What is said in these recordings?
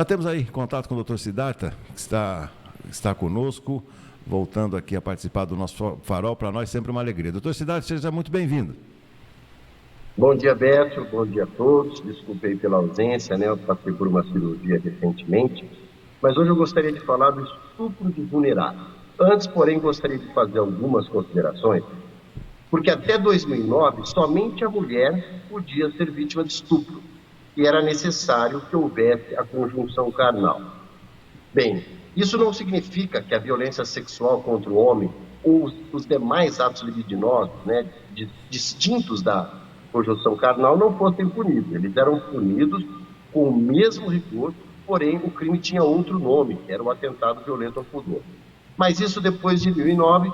Já temos aí contato com o Dr. Siddhartha, que está conosco, voltando aqui a participar do nosso Farol. Para nós sempre uma alegria. Dr. Siddhartha, seja muito bem-vindo. Bom dia, Beto. Bom dia a todos. Desculpe aí pela ausência, né? Eu passei por uma cirurgia recentemente. Mas hoje eu gostaria de falar do estupro de vulnerável. Antes, porém, gostaria de fazer algumas considerações, porque até 2009, somente a mulher podia ser vítima de estupro, e era necessário que houvesse a conjunção carnal. Bem, isso não significa que a violência sexual contra o homem ou os demais atos libidinosos, né, distintos da conjunção carnal, não fossem punidos. Eles eram punidos com o mesmo rigor, porém o crime tinha outro nome, que era o atentado violento ao pudor. Mas isso depois de 2009,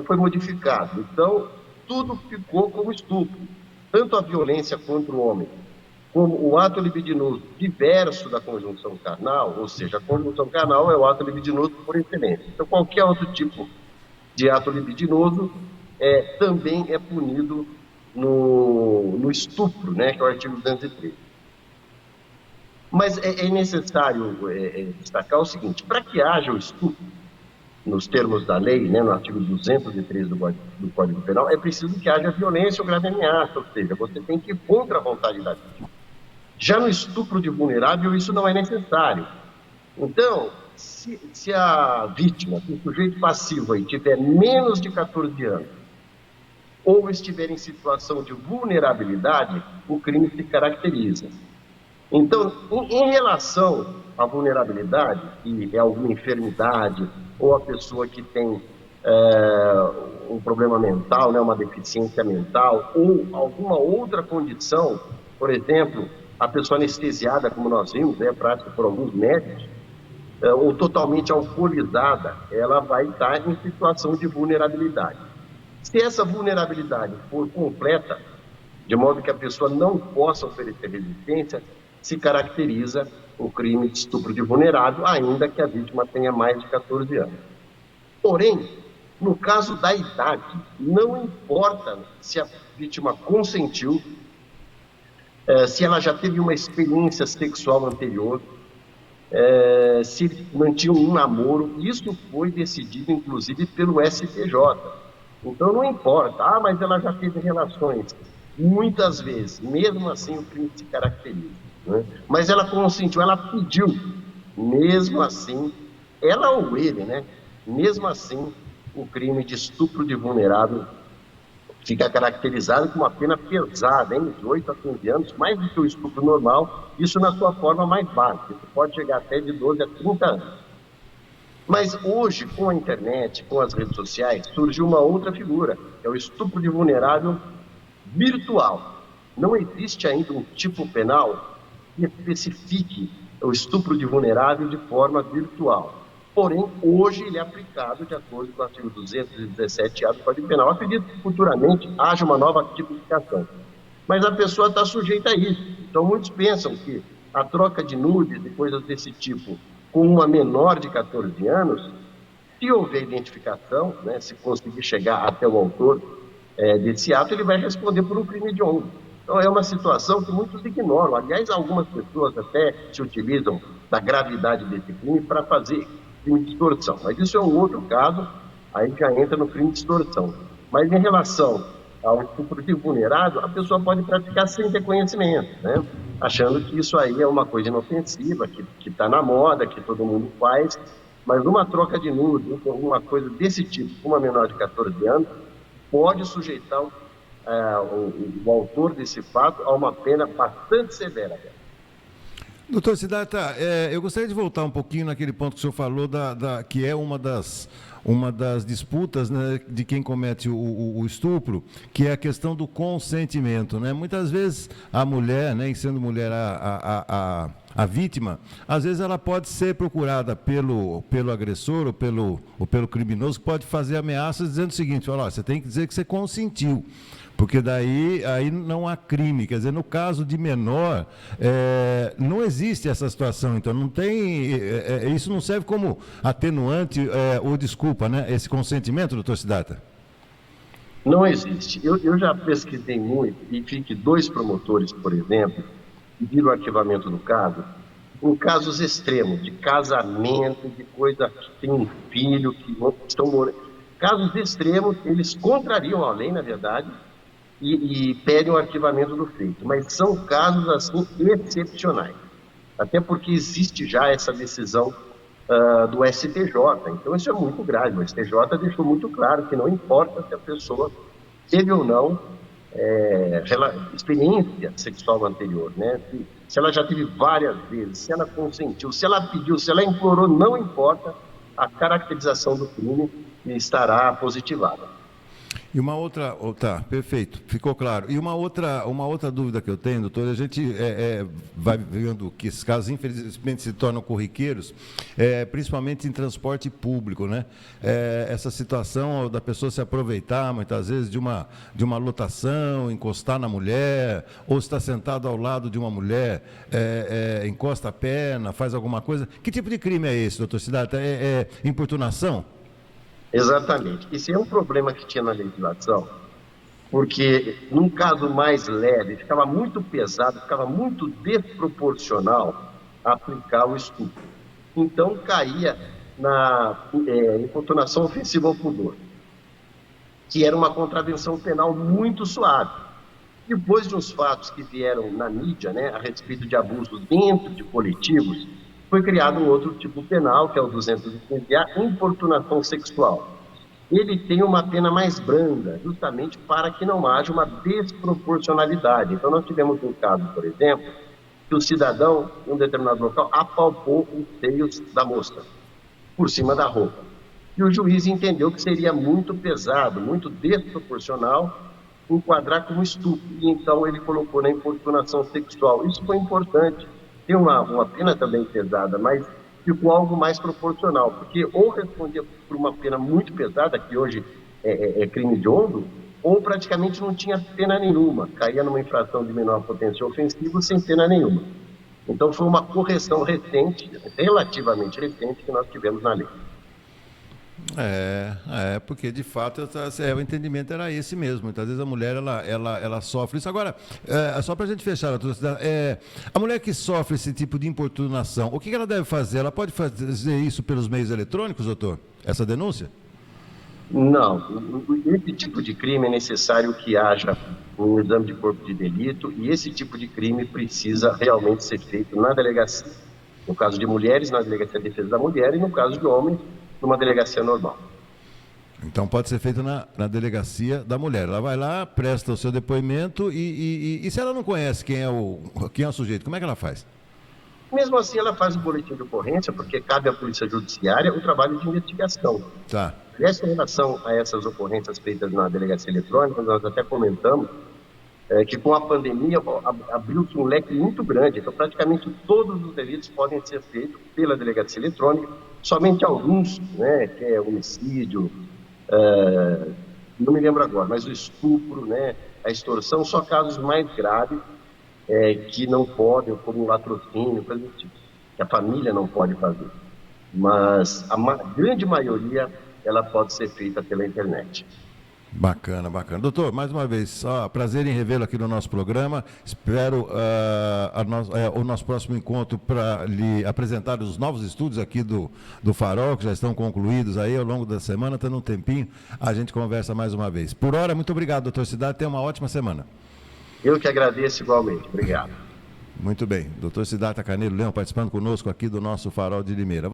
foi modificado. Então, tudo ficou como estupro. Tanto a violência contra o homem, como o ato libidinoso diverso da conjunção carnal, ou seja, a conjunção carnal é o ato libidinoso por excelência. Então, qualquer outro tipo de ato libidinoso também é punido no estupro, né, que é o artigo 203. Mas é necessário destacar o seguinte: para que haja o estupro, nos termos da lei, né, no artigo 203 do Código Penal, é preciso que haja violência ou grave ameaça, ou seja, você tem que ir contra a vontade da vítima. Já no estupro de vulnerável, isso não é necessário. Então, se a vítima, se o sujeito passivo aí tiver menos de 14 anos, ou estiver em situação de vulnerabilidade, o crime se caracteriza. Então, em relação à vulnerabilidade, que é alguma enfermidade, ou a pessoa que tem um problema mental, né, uma deficiência mental, ou alguma outra condição, por exemplo, a pessoa anestesiada, como nós vimos, prática por alguns médicos, ou totalmente alcoolizada, ela vai estar em situação de vulnerabilidade. Se essa vulnerabilidade for completa, de modo que a pessoa não possa oferecer resistência, se caracteriza o crime de estupro de vulnerável, ainda que a vítima tenha mais de 14 anos. Porém, no caso da idade, não importa se a vítima consentiu, se ela já teve uma experiência sexual anterior, se mantinha um namoro, isso foi decidido, inclusive, pelo STJ. Então, não importa, mas ela já teve relações. Muitas vezes, mesmo assim, o crime se caracteriza, né? Mas ela consentiu, ela pediu, mesmo assim, ela ou ele, né? Mesmo assim, o crime de estupro de vulnerável fica caracterizado com uma pena pesada, de 8 a 15 anos, mais do que o estupro normal, isso na sua forma mais básica, isso pode chegar até de 12 a 30 anos. Mas hoje, com a internet, com as redes sociais, surgiu uma outra figura, é o estupro de vulnerável virtual. Não existe ainda um tipo penal que especifique o estupro de vulnerável de forma virtual. Porém, hoje ele é aplicado de acordo com o artigo 217A do Código Penal. Acredito que futuramente haja uma nova tipificação. Mas a pessoa está sujeita a isso. Então, muitos pensam que a troca de nudes e coisas desse tipo com uma menor de 14 anos, se houver identificação, né, se conseguir chegar até o autor desse ato, ele vai responder por um crime hediondo. Então, é uma situação que muitos ignoram. Aliás, algumas pessoas até se utilizam da gravidade desse crime para fazer crime de extorsão. Mas isso é um outro caso, aí já entra no crime de extorsão. Mas em relação ao estupro de vulnerável, a pessoa pode praticar sem ter conhecimento, né? Achando que isso aí é uma coisa inofensiva, que está na moda, que todo mundo faz, mas uma troca de nudes, alguma coisa desse tipo, com uma menor de 14 anos, pode sujeitar o autor desse fato a uma pena bastante severa. Doutor Siddhartha, eu gostaria de voltar um pouquinho naquele ponto que o senhor falou, que é uma das disputas, né, de quem comete o estupro, que é a questão do consentimento, né? Muitas vezes a mulher, né, sendo mulher a vítima, às vezes ela pode ser procurada pelo agressor ou pelo criminoso, que pode fazer ameaças dizendo o seguinte: olha, você tem que dizer que você consentiu, porque daí aí não há crime. Quer dizer, no caso de menor, não existe essa situação. Então, não tem, isso não serve como atenuante ou desculpa, né? Esse consentimento, doutor Siddhartha? Não existe. Eu já pesquisei muito e vi que 2 promotores, por exemplo, pedir o arquivamento do caso em casos extremos, de casamento, de coisa que tem um filho, que estão morando. Casos extremos, eles contrariam a lei, na verdade, e pedem o arquivamento do feito. Mas são casos, assim, excepcionais. Até porque existe já essa decisão do STJ. Então, isso é muito grave. O STJ deixou muito claro que não importa se a pessoa teve ou não experiência sexual anterior, né? Se ela já teve várias vezes, se ela consentiu, se ela pediu, se ela implorou, não importa, a caracterização do crime estará positivada. E uma outra, tá, perfeito, ficou claro. E uma outra dúvida que eu tenho, doutor, a gente vai vendo que esses casos, infelizmente, se tornam corriqueiros, principalmente em transporte público, né? Essa situação da pessoa se aproveitar, muitas vezes, de uma lotação, encostar na mulher, ou está sentado ao lado de uma mulher, encosta a perna, faz alguma coisa. Que tipo de crime é esse, doutor Siddhartha? É importunação? Exatamente. Esse é um problema que tinha na legislação, porque num caso mais leve, ficava muito pesado, ficava muito desproporcional aplicar o estupro. Então, caía na importunação ofensiva ao pudor, que era uma contravenção penal muito suave. Depois de uns fatos que vieram na mídia, né, a respeito de abusos dentro de coletivos, foi criado um outro tipo penal, que é o 215A, importunação sexual. Ele tem uma pena mais branda, justamente para que não haja uma desproporcionalidade. Então, nós tivemos um caso, por exemplo, que o cidadão, em um determinado local, apalpou os seios da moça, por cima da roupa. E o juiz entendeu que seria muito pesado, muito desproporcional, enquadrar como estupro. E então ele colocou na importunação sexual. Isso foi importante. Tem uma pena também pesada, mas ficou algo mais proporcional, porque ou respondia por uma pena muito pesada, que hoje é crime hediondo, ou praticamente não tinha pena nenhuma, caía numa infração de menor potencial ofensivo sem pena nenhuma. Então foi uma correção recente, relativamente recente, que nós tivemos na lei. Porque de fato o entendimento era esse mesmo. Muitas vezes a mulher ela sofre isso. Agora, só para a gente fechar, a mulher que sofre esse tipo de importunação, o que ela deve fazer? Ela pode fazer isso pelos meios eletrônicos, doutor? Essa denúncia? Não, esse tipo de crime é necessário que haja um exame de corpo de delito e esse tipo de crime precisa realmente ser feito na delegacia. No caso de mulheres, na Delegacia de Defesa da Mulher, e no caso de homens, numa delegacia normal. Então pode ser feito na Delegacia da Mulher. Ela vai lá, presta o seu depoimento e se ela não conhece quem é o sujeito, como é que ela faz? Mesmo assim, ela faz o boletim de ocorrência, porque cabe à Polícia Judiciária o trabalho de investigação. Tá. E essa, em relação a essas ocorrências feitas na delegacia eletrônica, nós até comentamos que com a pandemia abriu-se um leque muito grande. Então, praticamente todos os delitos podem ser feitos pela delegacia eletrônica, somente alguns, né, que é homicídio, não me lembro agora, mas o estupro, né, a extorsão, só casos mais graves que não podem, como o latrocínio, coisa do tipo, que a família não pode fazer. Mas a grande maioria, ela pode ser feita pela internet. Bacana, bacana. Doutor, mais uma vez, prazer em revê-lo aqui no nosso programa. Espero o nosso próximo encontro para lhe apresentar os novos estudos aqui do Farol, que já estão concluídos aí ao longo da semana, tendo um tempinho, a gente conversa mais uma vez. Por hora, muito obrigado, doutor Siddhartha, tenha uma ótima semana. Eu que agradeço igualmente. Obrigado. Muito bem. Doutor Siddhartha Carneiro Leão participando conosco aqui do nosso Farol de Limeira.